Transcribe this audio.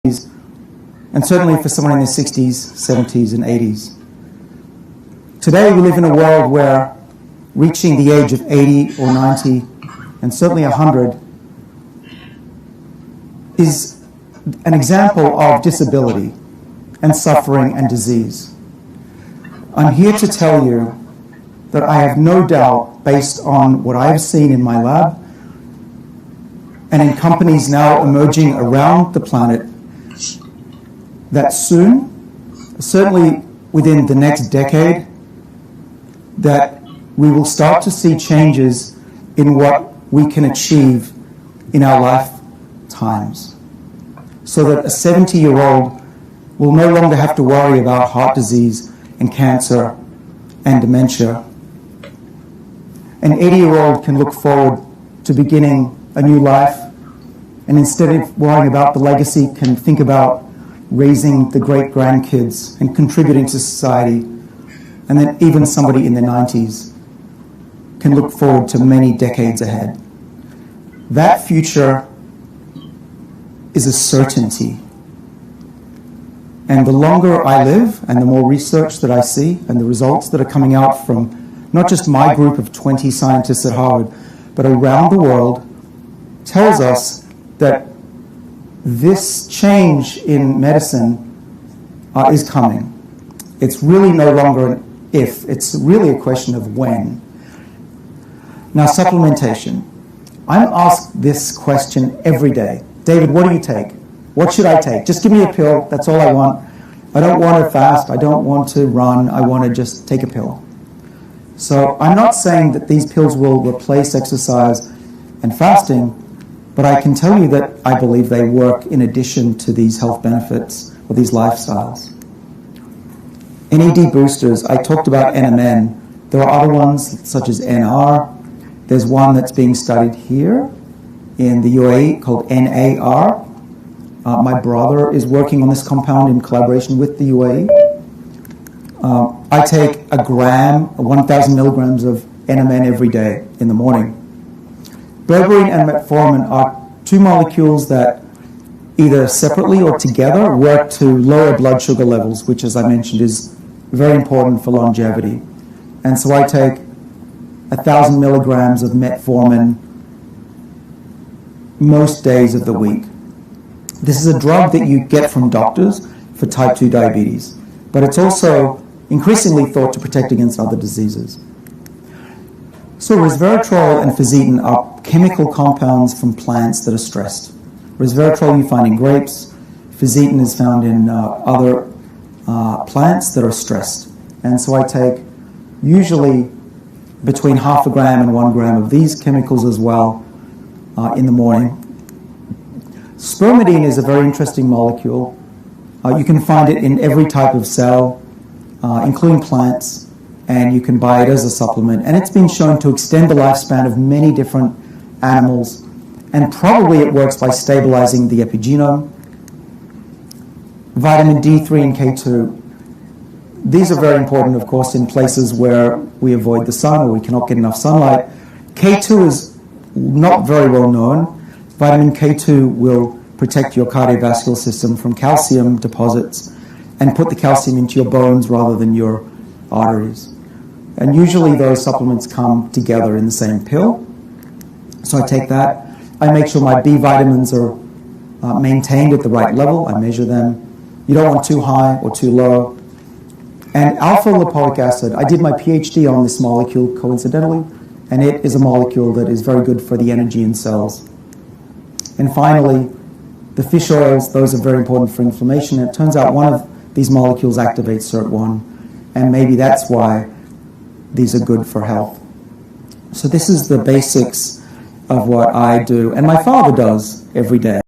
and certainly for someone in their 60s, 70s, and 80s. Today we live in a world where reaching the age of 80 or 90, and certainly 100, is an example of disability and suffering and disease. I'm here to tell you that I have no doubt, based on what I have seen in my lab and in companies now emerging around the planet, that soon, certainly within the next decade, that we will start to see changes in what we can achieve in our lifetimes, so that a 70-year-old will no longer have to worry about heart disease and cancer and dementia. An 80-year-old can look forward to beginning a new life, and instead of worrying about the legacy, can think about raising the great-grandkids and contributing to society. And then even somebody in their 90s can look forward to many decades ahead. That future is a certainty. And the longer I live and the more research that I see and the results that are coming out from not just my group of 20 scientists at Harvard, but around the world, tells us that this change in medicine is coming. It's really no longer an if, it's really a question of when. Now, supplementation. I'm asked this question every day. David, what do you take? What should I take? Just give me a pill, that's all I want. I don't want to fast, I don't want to run, I want to just take a pill. So I'm not saying that these pills will replace exercise and fasting, but I can tell you that I believe they work in addition to these health benefits or these lifestyles. NAD boosters, I talked about NMN. There are other ones such as NR. There's one that's being studied here in the UAE called NAR. My brother is working on this compound in collaboration with the UAE. I take a gram, 1,000 milligrams of NMN every day in the morning. Berberine and metformin are two molecules that either separately or together work to lower blood sugar levels, which, as I mentioned, is very important for longevity. And so I take 1,000 milligrams of metformin most days of the week. This is a drug that you get from doctors for type 2 diabetes, but it's also increasingly thought to protect against other diseases. So resveratrol and physetin are chemical compounds from plants that are stressed. Resveratrol you find in grapes, physetin is found in other plants that are stressed. And so I take usually between half a gram and 1 gram of these chemicals as well in the morning. Spermidine is a very interesting molecule. You can find it in every type of cell, including plants, and you can buy it as a supplement. And it's been shown to extend the lifespan of many different animals, and probably it works by stabilizing the epigenome. Vitamin D3 and K2. These are very important, of course, in places where we avoid the sun or we cannot get enough sunlight. K2 is not very well known. Vitamin K2 will protect your cardiovascular system from calcium deposits and put the calcium into your bones rather than your arteries. And usually those supplements come together in the same pill. So I take that. I make sure my B vitamins are maintained at the right level. I measure them. You don't want too high or too low. And alpha-lipoic acid, I did my PhD on this molecule coincidentally, and it is a molecule that is very good for the energy in cells. And finally, the fish oils, those are very important for inflammation. And it turns out one of these molecules activates SIRT1, and maybe that's why these are good for health. So this is the basics of what I do, and my father does every day.